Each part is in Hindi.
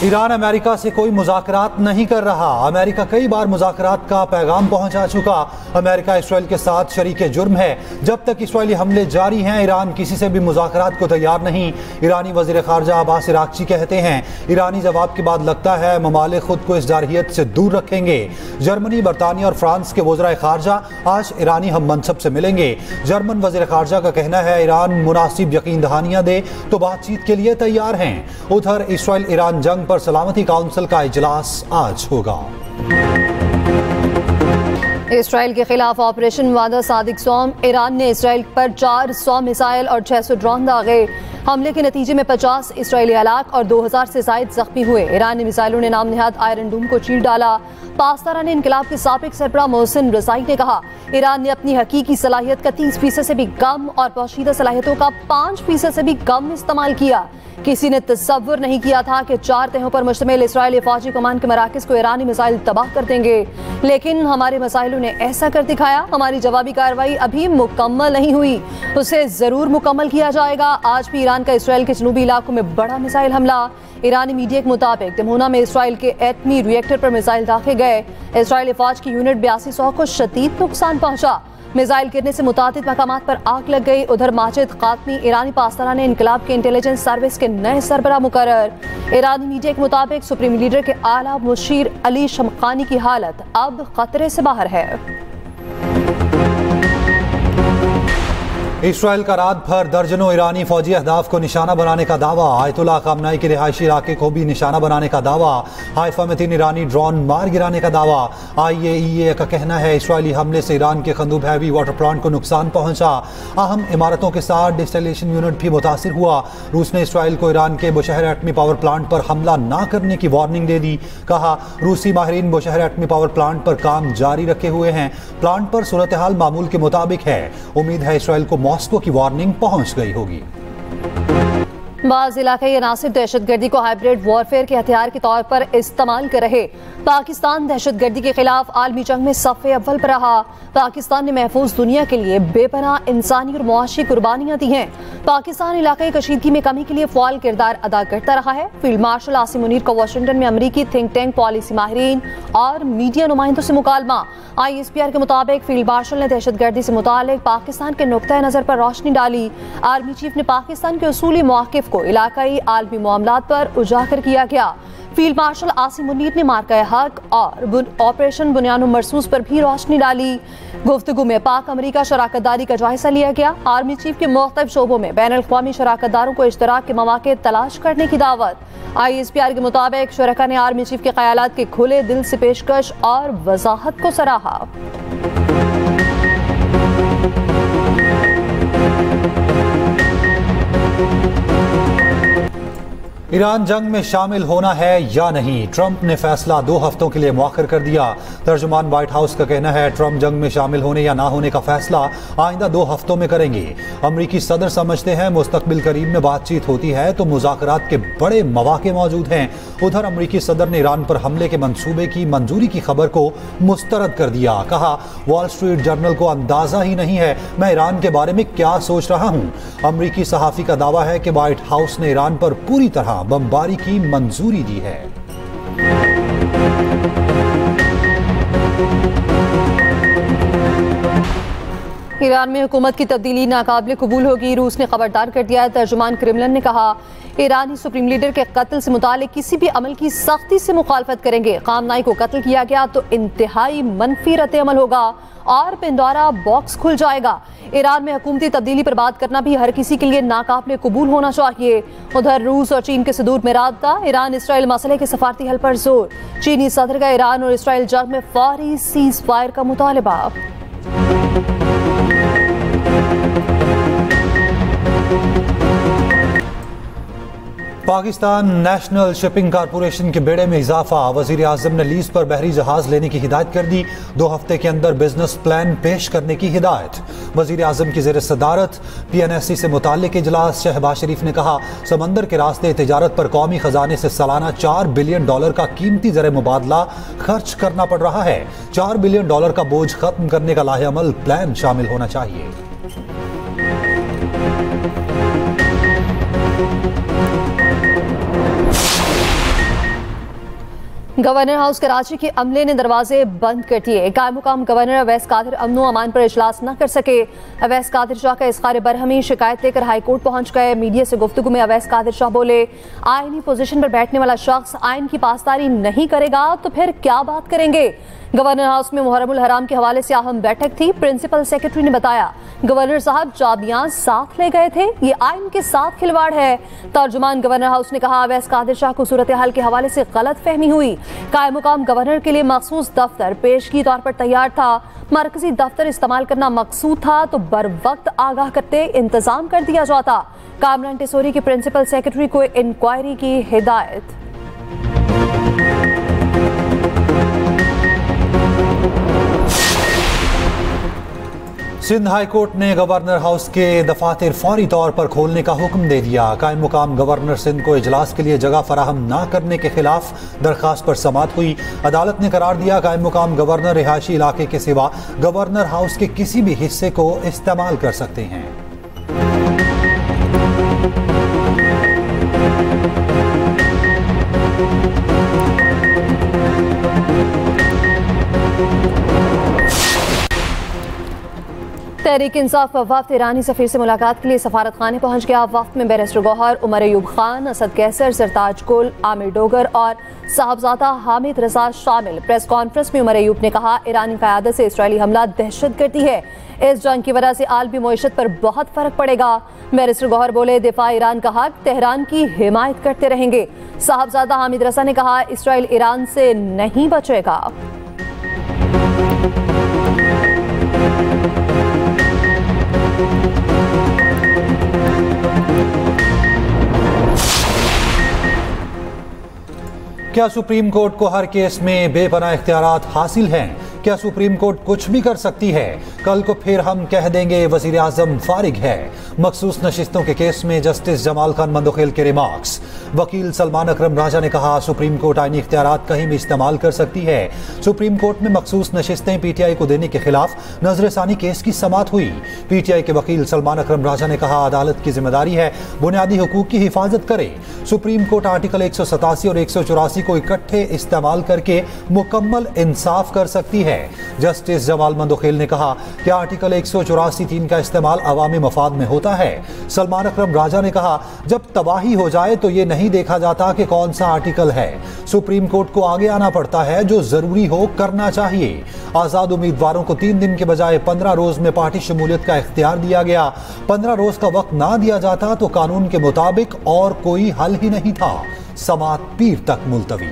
ईरान अमेरिका से कोई मुज़ाकरात नहीं कर रहा। अमेरिका कई बार मुज़ाकरात का पैगाम पहुंचा चुका। अमेरिका इसराइल के साथ शरीके जुर्म है। जब तक इसराइली हमले जारी हैं, ईरान किसी से भी मुज़ाकरात को तैयार नहीं। ईरानी वज़ीर ख़ारजा अब्बास इराक़ची कहते हैं, ईरानी जवाब के बाद लगता है ममालिक खुद को इस जारहियत से दूर रखेंगे। जर्मनी, बरतानिया और फ्रांस के वज़राए ख़ारजा आज ईरानी हम मनसब से मिलेंगे। जर्मन वज़ीर ख़ारजा का कहना है, ईरान मुनासिब यकीन दहानियाँ दे तो बातचीत के लिए तैयार हैं। उधर इसराइल ईरान जंग पर सलामती काउंसिल का इजलास आज होगा। इसराइल के खिलाफ ऑपरेशन वादा सादिक सोम। ईरान ने इसराइल पर 400 मिसाइल और 600 ड्रोन दागे। हमले के नतीजे में 50 इसराइली हलाक और 2000 से जायद जख्मी हुए। ईरानी मिसाइलों ने नामनिहाद आयरन डूम को चीर डाला। पास्तारान इनकलाब के साबिक सरबराह मोहसिन रज़ाई ने कहा, ईरान ने अपनी हकीकी सलाहियत का 30% से भी कम और पोशीदा सलाहियतों का 5% से भी कम इस्तेमाल किया। किसी ने तसव्वुर नहीं किया था कि 4 तहों पर मुश्तमिल इसराइली फौजी कमान के मराकज़ को ईरानी मिसाइल तबाह कर देंगे, लेकिन हमारे मिसाइलों ने ऐसा कर दिखाया। हमारी जवाबी कार्रवाई अभी मुकम्मल नहीं हुई, उसे जरूर मुकम्मल किया जाएगा। आज भी ईरान का इसराइल के जनूबी इलाकों में बड़ा मिसाइल हमला। ईरानी मीडिया के मुताबिक दमोना में इसराइल के एटमी रिएक्टर पर मिसाइल दागे गए। इसराइली फौज की यूनिट 8200 को शदीद नुकसान पहुंचा। मिसाइल गिरने से मुतादिद मकामात पर आग लग गई। उधर माजिद कातमी ईरानी पास्तारान इनकलाब के इंटेलिजेंस सर्विस के नए सरबराह मुकर्रर। ईरानी मीडिया के मुताबिक सुप्रीम लीडर के आला मुशीर अली शमखानी की हालत अब खतरे से बाहर है। इसराइल का रात भर दर्जनों ईरानी फौजी अहदाफ को निशाना बनाने का दावा। आयतुल्लाह खामनाई के रिहायशी इलाके को भी निशाना बनाने का दावा। हाइफा में 3 ईरानी ड्रोन मार गिराने का दावा। IAEA का कहना है, इसराइली हमले से ईरान के खंदूब हैवी वाटर प्लांट को नुकसान पहुंचा। अहम इमारतों के साथ डिस्टिलेशन यूनिट भी मुतासिर हुआ। रूस ने इसराइल को ईरान के बुशहर एटमी पावर प्लांट पर हमला न करने की वार्निंग दे दी। कहा, रूसी माहिरीन बुशहर एटमी पावर प्लांट पर काम जारी रखे हुए हैं। प्लांट पर सूरत हाल मामूल के मुताबिक है। उम्मीद है इसराइल को मॉस्को की वार्निंग पहुंच गई होगी। बाज़ इलाक़ाई अनासिर दहशतगर्दी को हाइब्रिड वॉरफेयर के हथियार के तौर पर इस्तेमाल कर रहे। पाकिस्तान दहशतगर्दी के खिलाफ आलमी जंग में सफ़े अव्वल पर रहा। पाकिस्तान ने महफूज दुनिया के लिए बेपनाह इंसानी और मुआशी कुर्बानियां दी हैं। पाकिस्तान इलाक़ाई कशीदगी में कमी के लिए फ़आल किरदार अदा करता रहा है। फील्ड मार्शल आसिम मुनीर का वाशिंगटन में अमरीकी थिंक टैंक पॉलिसी माहिरीन और मीडिया नुमाइंदों से मुकालमा। ISPR के मुताबिक फील्ड मार्शल ने दहशतगर्दी से मुतालिक पाकिस्तान के नुक्ता नज़र पर रोशनी डाली। आर्मी चीफ ने पाकिस्तान के उसूली मौक़िफ़ को इलाकाई आलमी मामलात पर उजागर किया गया। फील्ड मार्शल आसिम मुनीर ने मार्का हक और ऑपरेशन बुनियानो मरसूस पर भी रोशनी डाली। गुफ्तगू में पाक अमरीका शराकतदारी का जायजा लिया गया। आर्मी चीफ के मुख्तलिफ शोबों में बैन अल-अक़वामी शराकतदारों को इश्तराक के मौके तलाश करने की दावत। ISPR के मुताबिक शरका ने आर्मी चीफ के ख्यालात के खुले दिल से पेशकश और वजाहत को सराहा। ईरान जंग में शामिल होना है या नहीं, ट्रंप ने फैसला 2 हफ्तों के लिए मुअख्खर कर दिया। तर्जुमान व्हाइट हाउस का कहना है, ट्रंप जंग में शामिल होने या ना होने का फैसला आइंदा 2 हफ्तों में करेंगे। अमरीकी सदर समझते हैं, मुस्तकबिल करीब में बातचीत होती है तो मुज़ाकरात के बड़े मौके मौजूद हैं। उधर अमरीकी सदर ने ईरान पर हमले के मंसूबे की मंजूरी की खबर को मुस्तरद कर दिया। कहा, वॉल स्ट्रीट जर्नल को अंदाजा ही नहीं है मैं ईरान के बारे में क्या सोच रहा हूँ। अमरीकी सहाफ़ी का दावा है कि व्हाइट हाउस ने ईरान पर पूरी तरह बमबारी की मंजूरी दी है। ईरान में हुकूमत की तब्दीली नाकाबिल कबूल होगी, रूस ने खबरदार कर दिया है। तर्जुमान क्रेमलिन ने कहा, ईरानी सुप्रीम लीडर के कत्ल से मुतालिक किसी भी अमल की सख्ती से मुखालफत करेंगे। खामनाई को कत्ल किया गया तो इंतहाई मनफी रद्द अमल होगा और पिंडोरा बॉक्स खुल जाएगा। ईरान में हुकूमती तब्दीली पर बात करना भी हर किसी के लिए नाकाबिल कबूल होना चाहिए। उधर रूस और चीन के सदूर में राबता। ईरान इसराइल मसले के सफारती हल पर जोर। चीनी सदर का ईरान और इसराइल जंग में फौरी सीज फायर का मुतालबा। पाकिस्तान नेशनल शिपिंग कॉरपोरेशन के बेड़े में इजाफा। वजीर आजम ने लीज पर बहरी जहाज लेने की हिदायत कर दी। 2 हफ्ते के अंदर बिजनेस प्लान पेश करने की हिदायत। वजीर आजम की ज़ेर सदारत PNSC से मुताल्लिक इजलास। शहबाज शरीफ ने कहा, समंदर के रास्ते तिजारत पर कौमी खजाने से सालाना $4 बिलियन का कीमती ज़र मुबादला खर्च करना पड़ रहा है। $4 बिलियन का बोझ खत्म करने का लाहेअमल प्लान शामिल होना चाहिए। गवर्नर हाउस कराची के अमले ने दरवाजे बंद कर दिए। कायम-मुकाम गवर्नर अवैस कादिर अमनो अमान पर इजलास न कर सके। अवैस कादिर शाह का इज़हार बरहमी शिकायत लेकर हाईकोर्ट पहुंच गए। मीडिया से गुफ्तगू में अवैस कादिर शाह बोले, आईनी पोजीशन पर बैठने वाला शख्स आइन की पासदारी नहीं करेगा तो फिर क्या बात करेंगे। गवर्नर हाउस में मुहर्रमुल हराम के हवाले से अहम बैठक थी। प्रिंसिपल सेक्रेटरी ने बताया, गवर्नर साहब चाबियां साथ ले गए थे, ये आइन के साथ खिलवाड़ है। तर्जुमान गवर्नर हाउस ने कहा, अवैस कादिर शाह को सूरत हाल के हवाले से गलत फहमी हुई। कायम-मुकाम गवर्नर के लिए मखसूस दफ्तर पेशगी तौर पर तैयार था। मरकजी दफ्तर इस्तेमाल करना मकसूद था तो बर वक्त आगाह करते इंतजाम कर दिया जाता। कामरान टेसोरी के प्रिंसिपल सेक्रेटरी को इंक्वायरी की हिदायत। सिंध हाई कोर्ट ने गवर्नर हाउस के दफातर फौरी तौर पर खोलने का हुक्म दे दिया। कायम मुकाम गवर्नर सिंध को इजलास के लिए जगह फराहम न करने के खिलाफ दरखास्त पर समाअत हुई। अदालत ने करार दिया, कायम मुकाम गवर्नर रिहायशी इलाके के सिवा गवर्नर हाउस के किसी भी हिस्से को इस्तेमाल कर सकते हैं। तहरीक इंसाफ वफ्द ईरानी सफीर से मुलाकात के लिए सफारत खाने पहुंच गया। वफ्द में बैरिस्टर गौहर, उमर अयूब खान, असद कैसर, सरताज कुल, आमिर डोगर और साहबजादा हामिद रजा शामिल। प्रेस कॉन्फ्रेंस में उमर अयूब ने कहा, ईरानी क़यादत से इसराइली हमला दहशत गर्दी है। इस जंग की वजह से आलमी मईशत पर बहुत फर्क पड़ेगा। बैरिस्टर गौहर बोले, दिफा ईरान का हक, तेहरान की हिमायत करते रहेंगे। साहबजादा हामिद रजा ने कहा, इसराइल ईरान से नहीं बचेगा। क्या सुप्रीम कोर्ट को हर केस में बेपनाह इख्तियारात हासिल हैं? क्या सुप्रीम कोर्ट कुछ भी कर सकती है? कल को फिर हम कह देंगे वजीर आजम फारिग है। मखसूस नशिस्तों के केस में जस्टिस जमाल खान मंदोखेल के रिमार्क्स। वकील सलमान अकरम राजा ने कहा, सुप्रीम कोर्ट आईनी इख्तियारात कहीं भी इस्तेमाल कर सकती है। सुप्रीम कोर्ट में मखसूस नशिस्तें पीटीआई को देने के खिलाफ नजरसानी केस की समाअत हुई। पीटीआई के वकील सलमान अकरम राजा ने कहा, अदालत की जिम्मेदारी है बुनियादी हुकूक की हिफाजत करे। सुप्रीम कोर्ट आर्टिकल 187 और 184 को इकट्ठे इस्तेमाल करके मुकम्मल इंसाफ कर सकती है। जस्टिस जमाल मंदोखेल ने कहा कि आर्टिकल 184(3) का इस्तेमाल अवामी मफाद में होता है। सलमान अकरम राजा ने कहा, जब तबाही हो जाए तो ये नहीं देखा जाता कि कौन सा आर्टिकल है। सुप्रीम कोर्ट को आगे आना पड़ता है, जो जरूरी हो करना चाहिए। आजाद उम्मीदवारों को 3 दिन के बजाय 15 रोज में पार्टी शमूलियत का इख्तियार दिया गया। 15 रोज का वक्त ना दिया जाता तो कानून के मुताबिक और कोई हल ही नहीं था। समाअत पीर तक मुलतवी।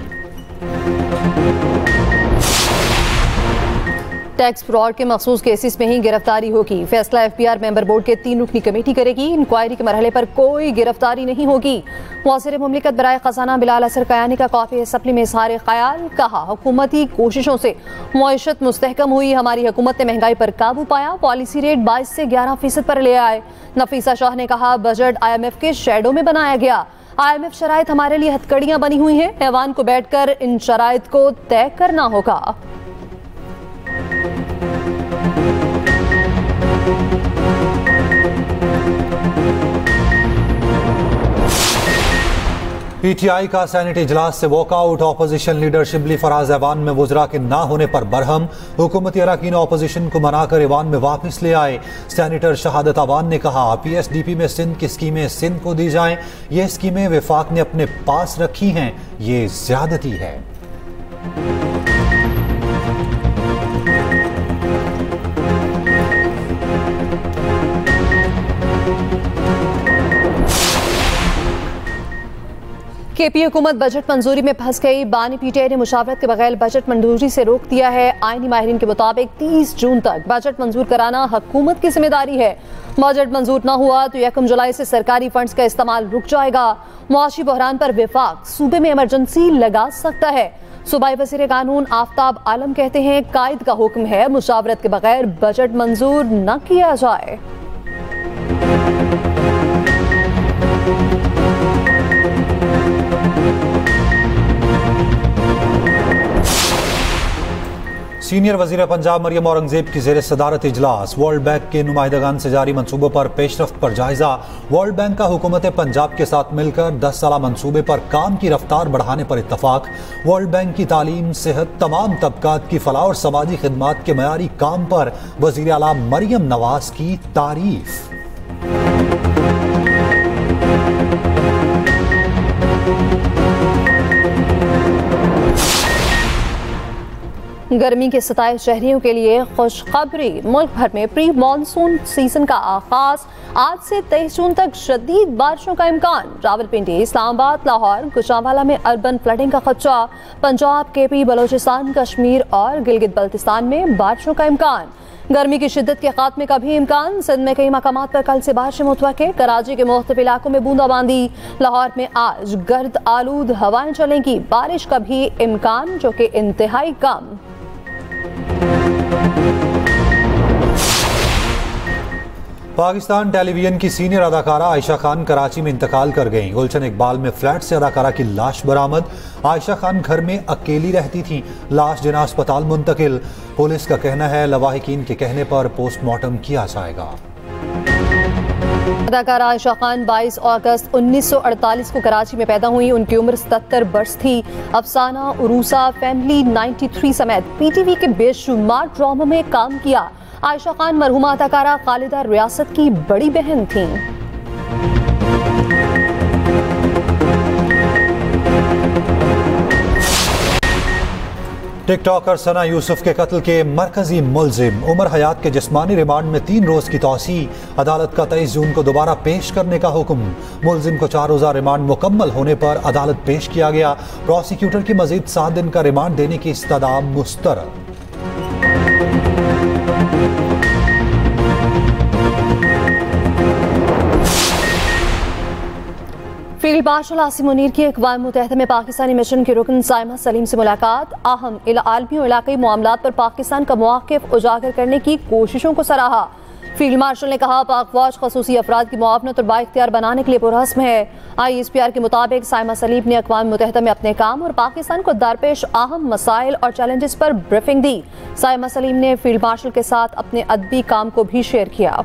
टैक्स फ्रॉड के मखसूस केसेस में ही गिरफ्तारी होगी। फैसला एफबीआर मेंबर बोर्ड के 3 रुकनी कमेटी करेगी। इंक्वायरी के मरहले पर कोई गिरफ्तारी नहीं होगी। वज़ीर मुमलिकत बराए खजाना बिलाल असर कयानी का कॉफी असम्बली में इज़हार ख्याल। कहा, हुकूमती कोशिशों से मईशत मुस्तहकम हुई। हमारी हुकूमत ने महंगाई पर काबू पाया। पॉलिसी रेट 22 से 11% पर ले आए। नफीसा शाह ने कहा, बजट IMF के शैडो में बनाया गया। IMF शराइत हमारे लिए हथकड़ियां बनी हुई हैं। ऐवान को बैठकर इन शराइत को तय करना होगा। पीटीआई का सेनेट इजलास से walkout. Opposition leader Shibli Faraz ऐवान में वुज़रा के ना होने पर बरहम। हुकूमती अरकान ऑपोजिशन को मनाकर ऐवान में वापस ले आए। सेनेटर शहादत अवान ने कहा, PSDP में सिंध की स्कीमें सिंध को दी जाएं। ये स्कीमें विफाक ने अपने पास रखी हैं, ये ज्यादती है। केपी हुकूमत बजट मंजूरी में फंस गई। बानी पीटीआई ने मुशावरत के बगैर बजट मंजूरी से रोक दिया है। आईनी माहिरीन के मुताबिक 30 जून तक बजट मंजूर कराना हुकूमत की जिम्मेदारी है। बजट मंजूर न हुआ तो 1 जुलाई से सरकारी फंड्स का इस्तेमाल रुक जाएगा। मुआशी बहरान पर विफाक सूबे में इमरजेंसी लगा सकता है। सूबाई वज़ीर कानून आफ्ताब आलम कहते हैं, कायद का हुक्म है मुशावरत के बगैर बजट मंजूर न किया जाए। सीनियर वजीर पंजाब मरियम औरंगजेब की जेर सदारत इजलास। वर्ल्ड बैंक के नुमाइंदगान से जारी मंसूबों पर पेशरफ्त पर जायजा। वर्ल्ड बैंक का हुकूमत पंजाब के साथ मिलकर 10 साला मंसूबे पर काम की रफ्तार बढ़ाने पर इत्तफाक। वर्ल्ड बैंक की तालीम, सेहत, तमाम तबकात की फलाह और समाजी खिदमात के मयारी काम पर वजीर आला मरियम नवाज की तारीफ। गर्मी के सताए शहरियों के लिए खुशखबरी। मुल्क भर में प्री मानसून सीजन का आगाज। आज से 23 जून तक शदीद बारिशों का इम्कान। रावलपिंडी, इस्लामाबाद, लाहौर, गुजरांवाला में अर्बन फ्लडिंग का खदशा। पंजाब, केपी, बलोचिस्तान, कश्मीर और गिलगित बल्तिस्तान में बारिशों का इम्कान। गर्मी की शिद्दत के खात्मे का भी इम्कान। सिंध में कई मकामात पर कल से बारिशें मुतवक्के। कराची के मुख्तलिफ इलाकों में बूंदाबांदी। लाहौर में आज गर्द आलूद हवाएं चलेंगी। बारिश का भी इम्कान, जो कि इंतहाई कम। पाकिस्तान टेलीविजन की सीनियर अदाकारा आयशा खान कराची में इंतकाल कर गईं। गुलशन इकबाल में फ्लैट से अदाकारा की लाश बरामद। आयशा खान घर में अकेली रहती थी। लाश जिना अस्पताल मुंतकिल। पुलिस का कहना है लवाहिकीन के कहने पर पोस्टमार्टम किया जाएगा। अदाकारा आयशा खान 22 अगस्त 1948 को कराची में पैदा हुई। उनकी उम्र 77 वर्ष थी। अफसाना, उरूसा, फैमिली, 93 समेत पीटीवी के बेशुमार ड्रामों में काम किया। आयशा खान मरहुमा अदाकारा खालिदा रियासत की बड़ी बहन थीं। टिकटॉकर सना यूसुफ के कत्ल के मरकजी मुलजिम उमर हयात के जिस्मानी रिमांड में 3 रोज की तौसी। अदालत का 23 जून को दोबारा पेश करने का हुक्म। मुलजिम को 4 रोजा रिमांड मुकम्मल होने पर अदालत पेश किया गया। प्रोसिक्यूटर की मजीद 7 दिन का रिमांड देने की इस्तदा मुस्तरद। फील्ड मार्शल आसिम मुनीर की अक़वाम मुत्तहिदा में पाकिस्तानी मिशन के रुकन साइमा सलीम से मुलाकात। अहम आलमी और इलाक़ाई मामलात पर पाकिस्तान का मौक़िफ़ उजागर करने की कोशिशों को सराहा। फील्ड मार्शल ने कहा पाक फौज खसूसी अफराद की मुआवनत और बाइख्तियार बनाने के लिए पुरअज़्म है। ISPR के मुताबिक साइमा सलीम ने अक़वाम मुत्तहिदा में अपने काम और पाकिस्तान को दरपेश अहम मसाइल और चैलेंजेस पर ब्रीफिंग दी। साइमा सलीम ने फील्ड मार्शल के साथ अपने अदबी काम को भी शेयर किया।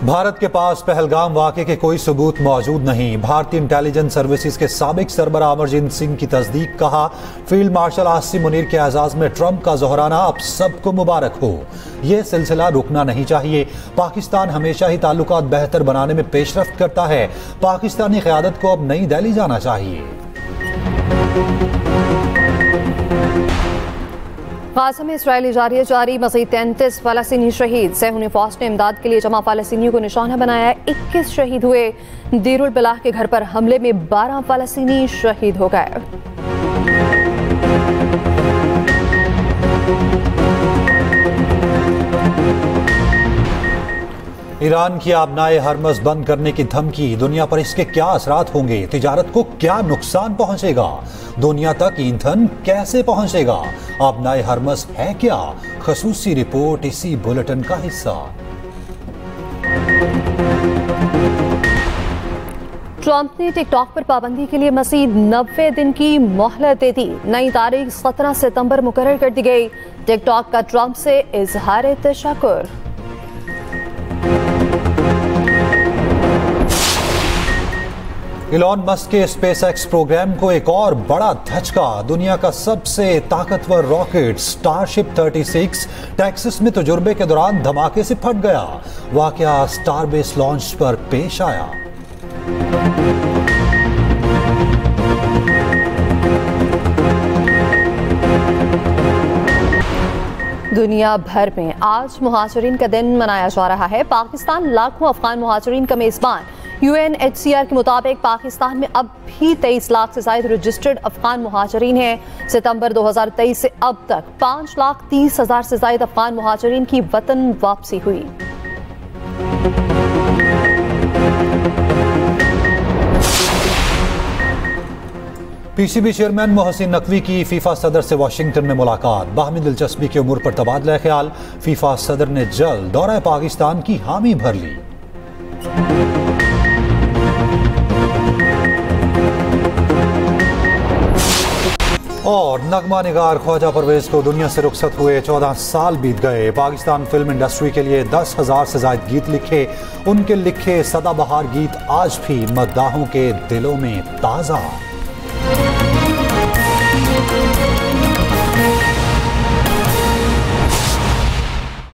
भारत के पास पहलगाम वाक़े के कोई सबूत मौजूद नहीं। भारतीय इंटेलिजेंस सर्विसेज के साबिक सरबराह अमरजीत सिंह की तस्दीक। कहा फील्ड मार्शल आसिम मुनीर के एजाज़ में ट्रंप का जोहराना अब सबको मुबारक हो। ये सिलसिला रुकना नहीं चाहिए। पाकिस्तान हमेशा ही ताल्लुकात बेहतर बनाने में पेशरफ्त करता है। पाकिस्तानी क़यादत को अब नई दिल्ली जाना चाहिए। गाज़ा में इस्राएली जारी मज़ीद 33 फ़लस्तीनी शहीद। सहूनी फ़ौज ने इमदाद के लिए जमा फ़लस्तीनियों को निशाना बनाया। 21 शहीद हुए। दीरुल बलाह के घर पर हमले में 12 फ़लस्तीनी शहीद हो गए। ईरान की आबनाए हरमज़ बंद करने की धमकी। दुनिया पर इसके क्या असरात होंगे? तिजारत को क्या नुकसान पहुंचेगा? दुनिया तक ईंधन कैसे पहुंचेगा? आबनाए हरमज़ है क्या? खसूसी रिपोर्ट इसी बुलेटिन का हिस्सा। ट्रंप ने टिकटॉक पर पाबंदी के लिए मज़ीद 90 दिन की मोहलत दे दी। नई तारीख 17 सितंबर मुकर्रर कर दी गई। टिकटॉक का ट्रंप से इजहार तशक्कुर। इलॉन मस्क के स्पेसएक्स प्रोग्राम को एक और बड़ा धचका। दुनिया का सबसे ताकतवर रॉकेट स्टारशिप 36 टेक्सास में तजुर्बे के दौरान धमाके से फट गया। वाकया स्टारबेस लॉन्च पर पेश आया। दुनिया भर में आज मुहाजिरीन का दिन मनाया जा रहा है। पाकिस्तान लाखों अफगान मुहाजिरीन का मेज़बान। UNHCR के मुताबिक पाकिस्तान में अब भी 23 लाख से ज्यादा रजिस्टर्ड अफगान मुहाजिरीन हैं। सितंबर 2023 से अब तक 5,30,000 से ज्यादा अफगान मुहाजिरीन की वतन वापसी हुई। PCB चेयरमैन मोहसिन नकवी की फीफा सदर से वाशिंगटन में मुलाकात। बाहमी दिलचस्पी के उमूर पर तबादला ख्याल। फीफा सदर ने जल्द दौरा पाकिस्तान की हामी भर ली। और नगमा निगार ख्वाजा परवेज को दुनिया से रुखसत हुए 14 साल बीत गए। पाकिस्तान फिल्म इंडस्ट्री के लिए 10,000 से ज्यादा गीत लिखे। उनके लिखे सदाबहार गीत आज भी मद्दाहों के दिलों में ताज़ा।